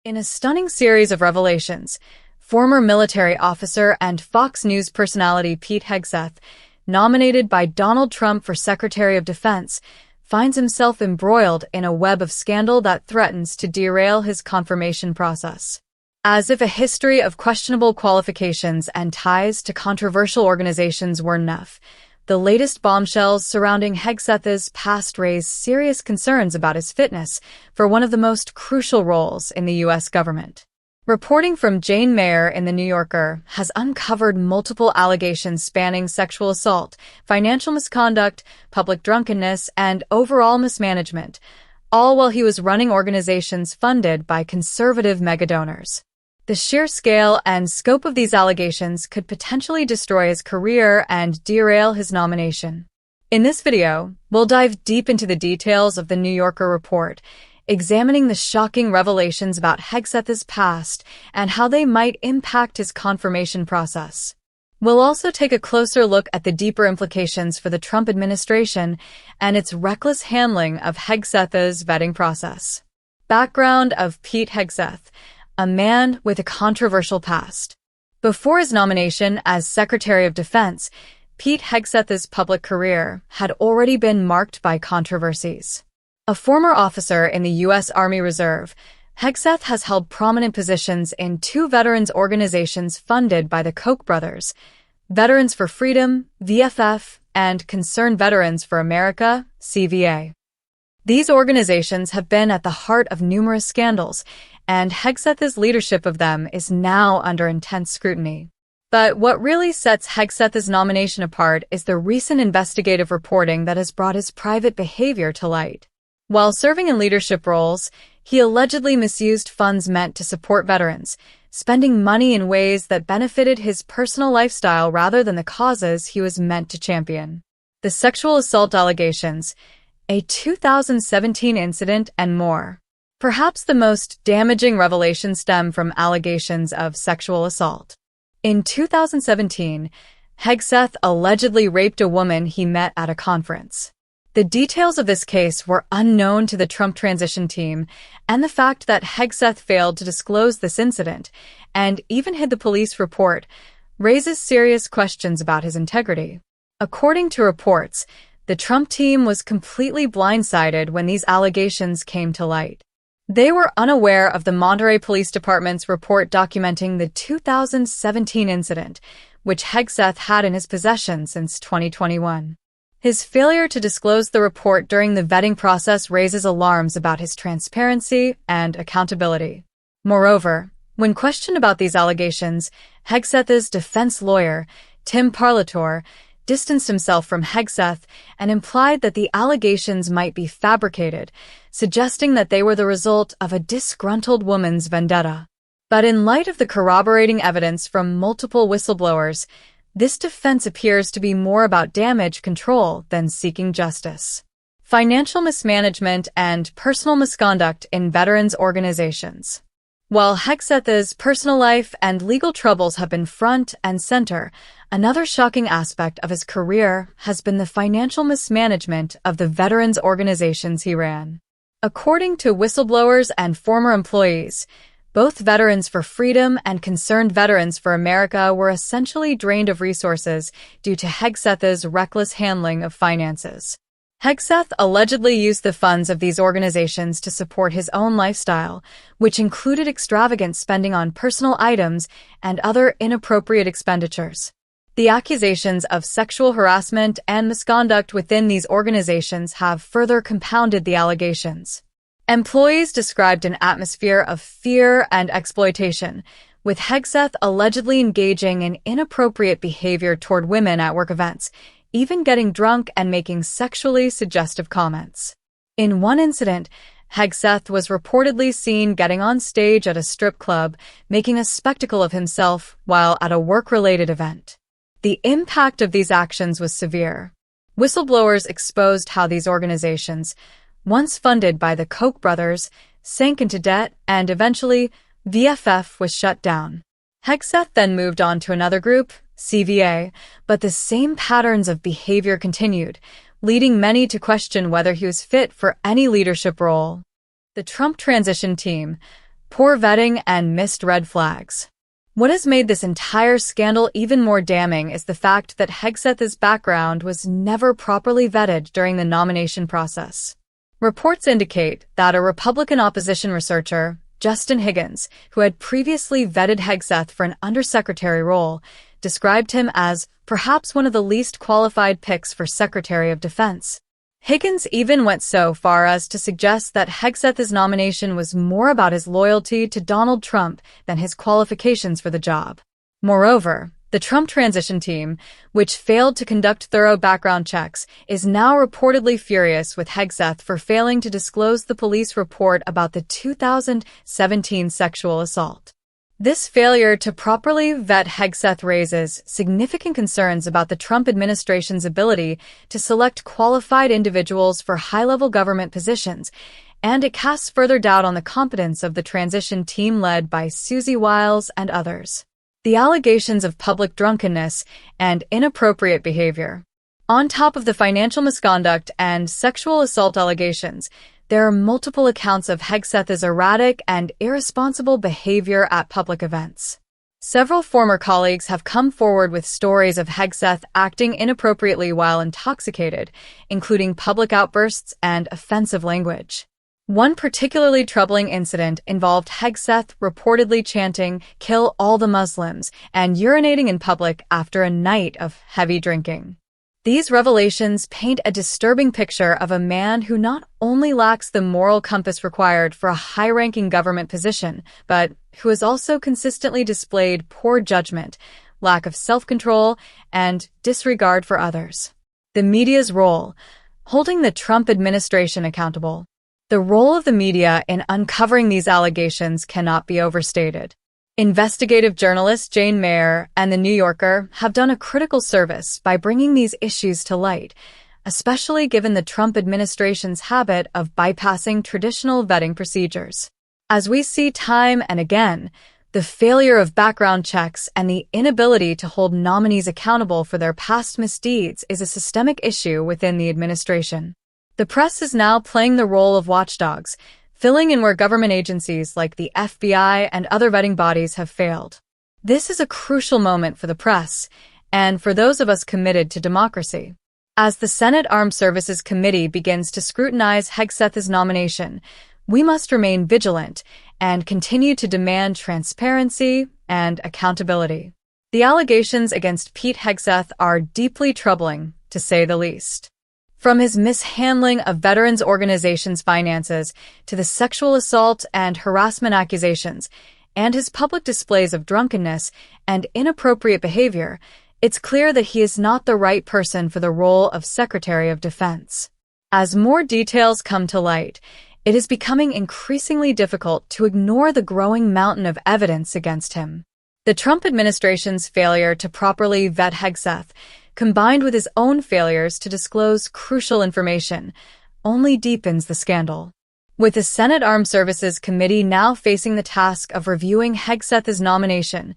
In a stunning series of revelations, former military officer and Fox News personality Pete Hegseth, nominated by Donald Trump for Secretary of Defense, finds himself embroiled in a web of scandal that threatens to derail his confirmation process. As if a history of questionable qualifications and ties to controversial organizations weren't enough, the latest bombshells surrounding Hegseth's past raise serious concerns about his fitness for one of the most crucial roles in the U.S. government. Reporting from Jane Mayer in The New Yorker has uncovered multiple allegations spanning sexual assault, financial misconduct, public drunkenness, and overall mismanagement, all while he was running organizations funded by conservative megadonors. The sheer scale and scope of these allegations could potentially destroy his career and derail his nomination. In this video, we'll dive deep into the details of the New Yorker report, examining the shocking revelations about Hegseth's past and how they might impact his confirmation process. We'll also take a closer look at the deeper implications for the Trump administration and its reckless handling of Hegseth's vetting process. Background of Pete Hegseth, a man with a controversial past. Before his nomination as Secretary of Defense, Pete Hegseth's public career had already been marked by controversies. A former officer in the U.S. Army Reserve, Hegseth has held prominent positions in two veterans organizations funded by the Koch brothers, Veterans for Freedom, VFF, and Concerned Veterans for America, CVA. These organizations have been at the heart of numerous scandals, and Hegseth's leadership of them is now under intense scrutiny. But what really sets Hegseth's nomination apart is the recent investigative reporting that has brought his private behavior to light. While serving in leadership roles, he allegedly misused funds meant to support veterans, spending money in ways that benefited his personal lifestyle rather than the causes he was meant to champion. The sexual assault allegations, a 2017 incident, and more. Perhaps the most damaging revelations stem from allegations of sexual assault. In 2017, Hegseth allegedly raped a woman he met at a conference. The details of this case were unknown to the Trump transition team, and the fact that Hegseth failed to disclose this incident, and even hid the police report, raises serious questions about his integrity. According to reports, the Trump team was completely blindsided when these allegations came to light. They were unaware of the Monterey Police Department's report documenting the 2017 incident, which Hegseth had in his possession since 2021. His failure to disclose the report during the vetting process raises alarms about his transparency and accountability. Moreover, when questioned about these allegations, Hegseth's defense lawyer, Tim Parlator, distanced himself from Hegseth and implied that the allegations might be fabricated, suggesting that they were the result of a disgruntled woman's vendetta. But in light of the corroborating evidence from multiple whistleblowers, this defense appears to be more about damage control than seeking justice. Financial mismanagement and personal misconduct in veterans organizations. While Hegseth's personal life and legal troubles have been front and center, another shocking aspect of his career has been the financial mismanagement of the veterans organizations he ran. According to whistleblowers and former employees, both Veterans for Freedom and Concerned Veterans for America were essentially drained of resources due to Hegseth's reckless handling of finances. Hegseth allegedly used the funds of these organizations to support his own lifestyle, which included extravagant spending on personal items and other inappropriate expenditures. The accusations of sexual harassment and misconduct within these organizations have further compounded the allegations. Employees described an atmosphere of fear and exploitation, with Hegseth allegedly engaging in inappropriate behavior toward women at work events, even getting drunk and making sexually suggestive comments. In one incident, Hegseth was reportedly seen getting on stage at a strip club, making a spectacle of himself while at a work-related event. The impact of these actions was severe. Whistleblowers exposed how these organizations, once funded by the Koch brothers, sank into debt and eventually VFF was shut down. Hegseth then moved on to another group, CVA, but the same patterns of behavior continued, leading many to question whether he was fit for any leadership role. The Trump transition team, poor vetting, and missed red flags. What has made this entire scandal even more damning is the fact that Hegseth's background was never properly vetted during the nomination process. Reports indicate that a Republican opposition researcher, Justin Higgins, who had previously vetted Hegseth for an undersecretary role, described him as perhaps one of the least qualified picks for Secretary of Defense. Higgins even went so far as to suggest that Hegseth's nomination was more about his loyalty to Donald Trump than his qualifications for the job. Moreover, the Trump transition team, which failed to conduct thorough background checks, is now reportedly furious with Hegseth for failing to disclose the police report about the 2017 sexual assault. This failure to properly vet Hegseth raises significant concerns about the Trump administration's ability to select qualified individuals for high-level government positions, and it casts further doubt on the competence of the transition team led by Susie Wiles and others. The allegations of public drunkenness and inappropriate behavior. On top of the financial misconduct and sexual assault allegations, there are multiple accounts of Hegseth's erratic and irresponsible behavior at public events. Several former colleagues have come forward with stories of Hegseth acting inappropriately while intoxicated, including public outbursts and offensive language. One particularly troubling incident involved Hegseth reportedly chanting, "Kill all the Muslims," and urinating in public after a night of heavy drinking. These revelations paint a disturbing picture of a man who not only lacks the moral compass required for a high-ranking government position, but who has also consistently displayed poor judgment, lack of self-control, and disregard for others. The media's role: holding the Trump administration accountable. The role of the media in uncovering these allegations cannot be overstated. Investigative journalist Jane Mayer and The New Yorker have done a critical service by bringing these issues to light, especially given the Trump administration's habit of bypassing traditional vetting procedures. As we see time and again, the failure of background checks and the inability to hold nominees accountable for their past misdeeds is a systemic issue within the administration. The press is now playing the role of watchdogs, filling in where government agencies like the FBI and other vetting bodies have failed. This is a crucial moment for the press and for those of us committed to democracy. As the Senate Armed Services Committee begins to scrutinize Hegseth's nomination, we must remain vigilant and continue to demand transparency and accountability. The allegations against Pete Hegseth are deeply troubling, to say the least. From his mishandling of veterans organizations' finances to the sexual assault and harassment accusations, and his public displays of drunkenness and inappropriate behavior, it's clear that he is not the right person for the role of Secretary of Defense. As more details come to light, it is becoming increasingly difficult to ignore the growing mountain of evidence against him. The Trump administration's failure to properly vet Hegseth, combined with his own failures to disclose crucial information, only deepens the scandal. With the Senate Armed Services Committee now facing the task of reviewing Hegseth's nomination,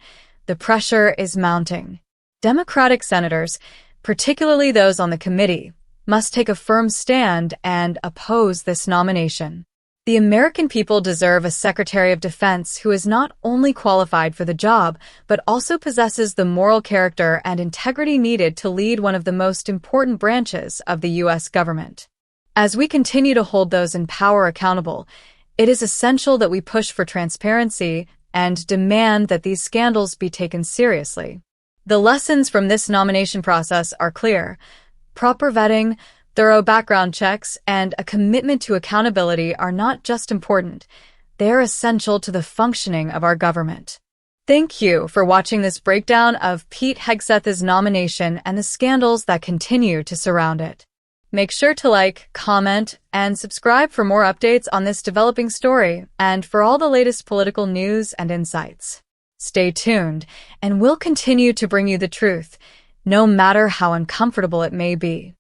the pressure is mounting. Democratic senators, particularly those on the committee, must take a firm stand and oppose this nomination. The American people deserve a Secretary of Defense who is not only qualified for the job, but also possesses the moral character and integrity needed to lead one of the most important branches of the U.S. government. As we continue to hold those in power accountable, it is essential that we push for transparency and demand that these scandals be taken seriously. The lessons from this nomination process are clear. Proper vetting, thorough background checks, and a commitment to accountability are not just important, they are essential to the functioning of our government. Thank you for watching this breakdown of Pete Hegseth's nomination and the scandals that continue to surround it. Make sure to like, comment, and subscribe for more updates on this developing story and for all the latest political news and insights. Stay tuned, and we'll continue to bring you the truth, no matter how uncomfortable it may be.